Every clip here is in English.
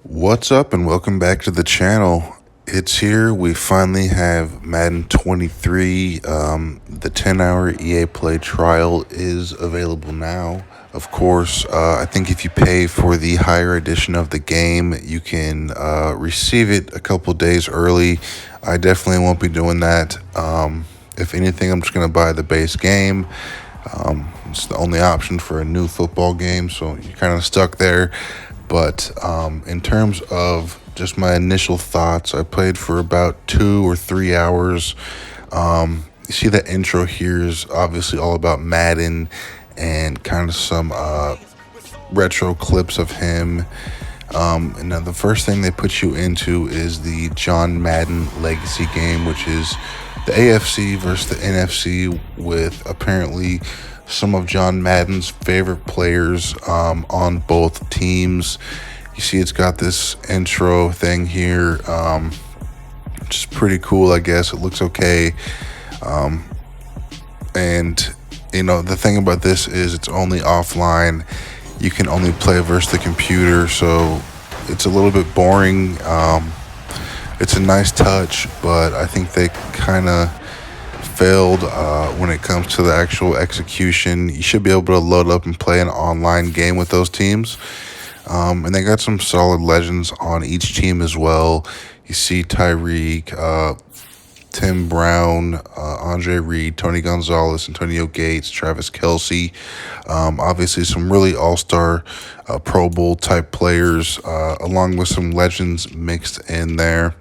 What's up and welcome back to the channel. It's here. We finally have Madden 23. The 10-hour EA Play trial is available now. Of course, I think if you pay for the higher edition of the game, you can receive it a couple days early. I definitely won't be doing that. If anything, I'm just going to buy the base game. It's the only option for a new football game, so you're kind of stuck there. But in terms of just my initial thoughts, I played for about 2 or 3 hours. You see that intro here is obviously all about Madden and kind of some retro clips of him. And now the first thing they put you into is the John Madden Legacy game, which is the AFC versus the NFC with apparently some of John Madden's favorite players on both teams. You see it's got this intro thing here, which is pretty cool, I guess. It looks okay. And, you know, the thing about this is it's only offline. You can only play versus the computer, so it's a little bit boring. It's a nice touch, but I think they kind of failed when it comes to the actual execution. You should be able to load up and play an online game with those teams. And they got some solid legends on each team as well. You see Tyreek, Tim Brown, Andre Reed, Tony Gonzalez, Antonio Gates, Travis Kelce. Obviously some really all-star Pro Bowl type players, along with some legends mixed in there.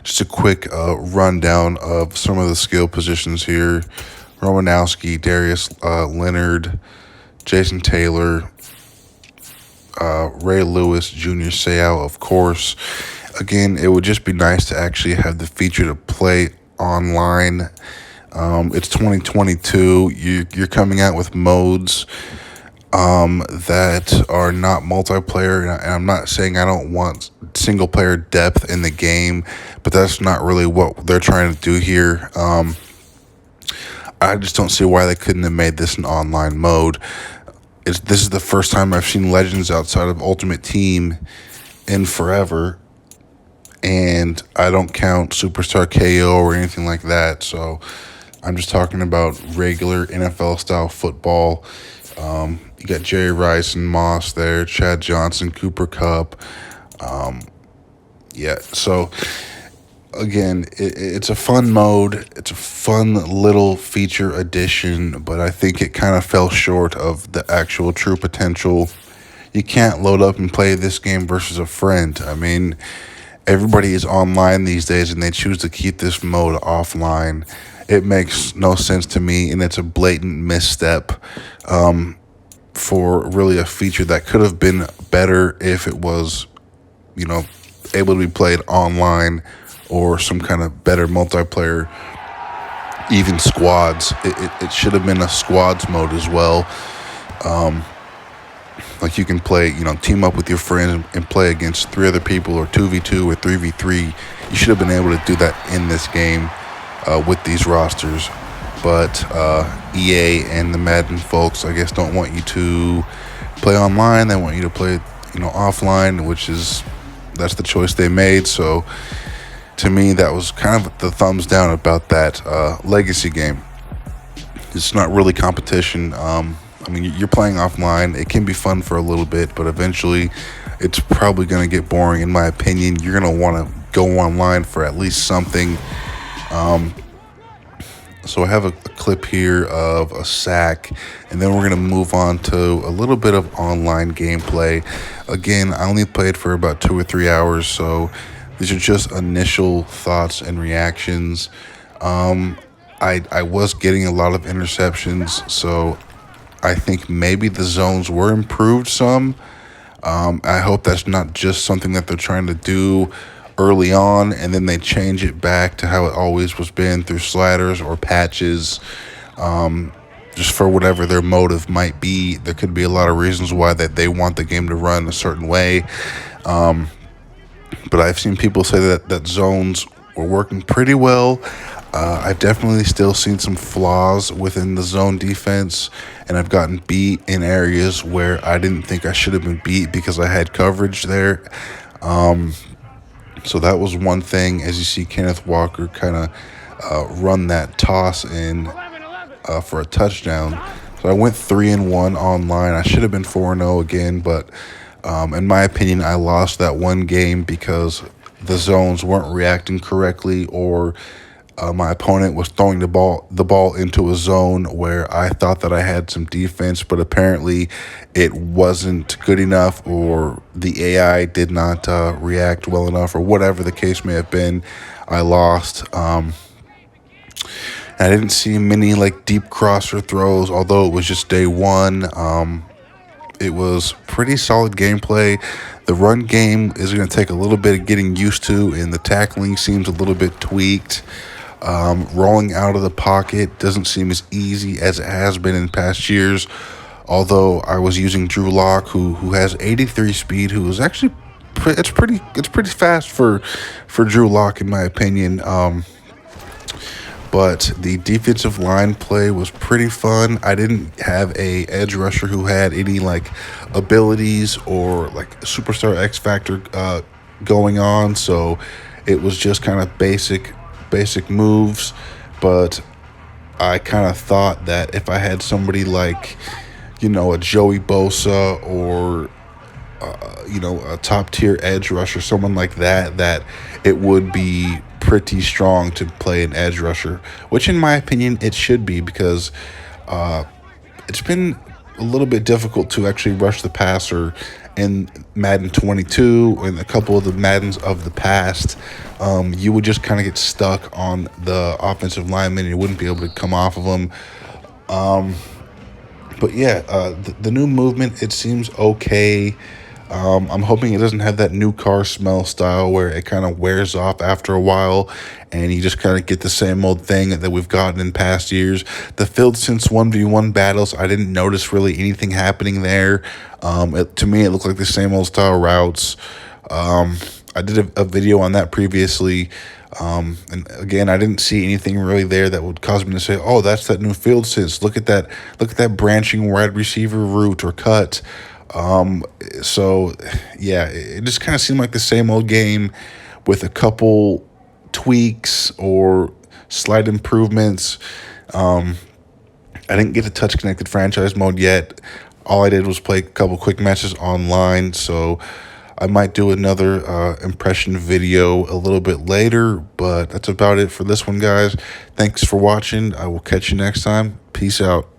Just a quick rundown of some of the skill positions here. Romanowski, Darius Leonard, Jason Taylor, Ray Lewis, Junior Seau, of course. Again, it would just be nice to actually have the feature to play online. It's 2022. You're coming out with modes that are not multiplayer, and I'm not saying I don't want single player depth in the game, but that's not really what they're trying to do here. I just don't see why they couldn't have made this an online mode. This is the first time I've seen Legends outside of Ultimate Team in forever, and I don't count Superstar KO or anything like that, so I'm just talking about regular NFL style football. You got Jerry Rice and Moss there, Chad Johnson, Cooper Kupp. So again, it's a fun mode. It's a fun little feature addition, but I think it kind of fell short of the actual true potential. You can't load up and play this game versus a friend. I mean, everybody is online these days, and they choose to keep this mode offline. It makes no sense to me, and it's a blatant misstep for really a feature that could have been better if it was, you know, able to be played online or some kind of better multiplayer, even squads. It should have been a squads mode as well. Like you can play, you know, team up with your friends and play against 3 other people, or 2v2 or 3v3. You should have been able to do that in this game with these rosters. But EA and the Madden folks, I guess, don't want you to play online. They want you to play, you know, offline, that's the choice they made. So to me, that was kind of the thumbs down about that legacy game. It's not really competition. I mean, you're playing offline. It can be fun for a little bit, but eventually it's probably going to get boring, in my opinion. You're going to want to go online for at least something. So I have a clip here of a sack, and then we're going to move on to a little bit of online gameplay. Again, I only played for about 2 or 3 hours, so these are just initial thoughts and reactions. I was getting a lot of interceptions, so I think maybe the zones were improved some. I hope that's not just something that they're trying to do early on, and then they change it back to how it always was been through sliders or patches, just for whatever their motive might be. There could be a lot of reasons why that they want the game to run a certain way, but I've seen people say that zones were working pretty well. I've definitely still seen some flaws within the zone defense, and I've gotten beat in areas where I didn't think I should have been beat because I had coverage there. So that was one thing. As you see, Kenneth Walker kind of run that toss in for a touchdown. So I went 3-1 online. I should have been 4-0 again, but in my opinion, I lost that one game because the zones weren't reacting correctly, or my opponent was throwing the ball into a zone where I thought that I had some defense, but apparently it wasn't good enough, or the AI did not react well enough, or whatever the case may have been. I lost. I didn't see many like deep crosser throws, although it was just day one. It was pretty solid gameplay. The run game is going to take a little bit of getting used to, and the tackling seems a little bit tweaked. Rolling out of the pocket doesn't seem as easy as it has been in past years. Although I was using Drew Lock, who has 83 speed, who is actually it's pretty fast for Drew Lock in my opinion. But the defensive line play was pretty fun. I didn't have a edge rusher who had any like abilities or like superstar X factor going on, so it was just kind of basic moves. But I kind of thought that if I had somebody like, a Joey Bosa, or a top tier edge rusher, someone like that, that it would be pretty strong to play an edge rusher, which in my opinion it should be, because it's been a little bit difficult to actually rush the passer in Madden 22 and a couple of the Maddens of the past. You would just kind of get stuck on the offensive lineman and you wouldn't be able to come off of them. But yeah, the new movement, it seems okay. I'm hoping it doesn't have that new car smell style where it kind of wears off after a while and you just kind of get the same old thing that we've gotten in past years. The field since 1v1 battles, I didn't notice really anything happening there. To me, it looked like the same old style routes. I did a video on that previously. And again, I didn't see anything really there that would cause me to say, "Oh, that's that new field sense. Look at that branching wide receiver route or cut." So yeah, it just kind of seemed like the same old game with a couple tweaks or slight improvements. I didn't get to touch connected franchise mode yet. All I did was play a couple quick matches online, so I might do another impression video a little bit later, but that's about it for this one, guys. Thanks for watching. I will catch you next time. Peace out.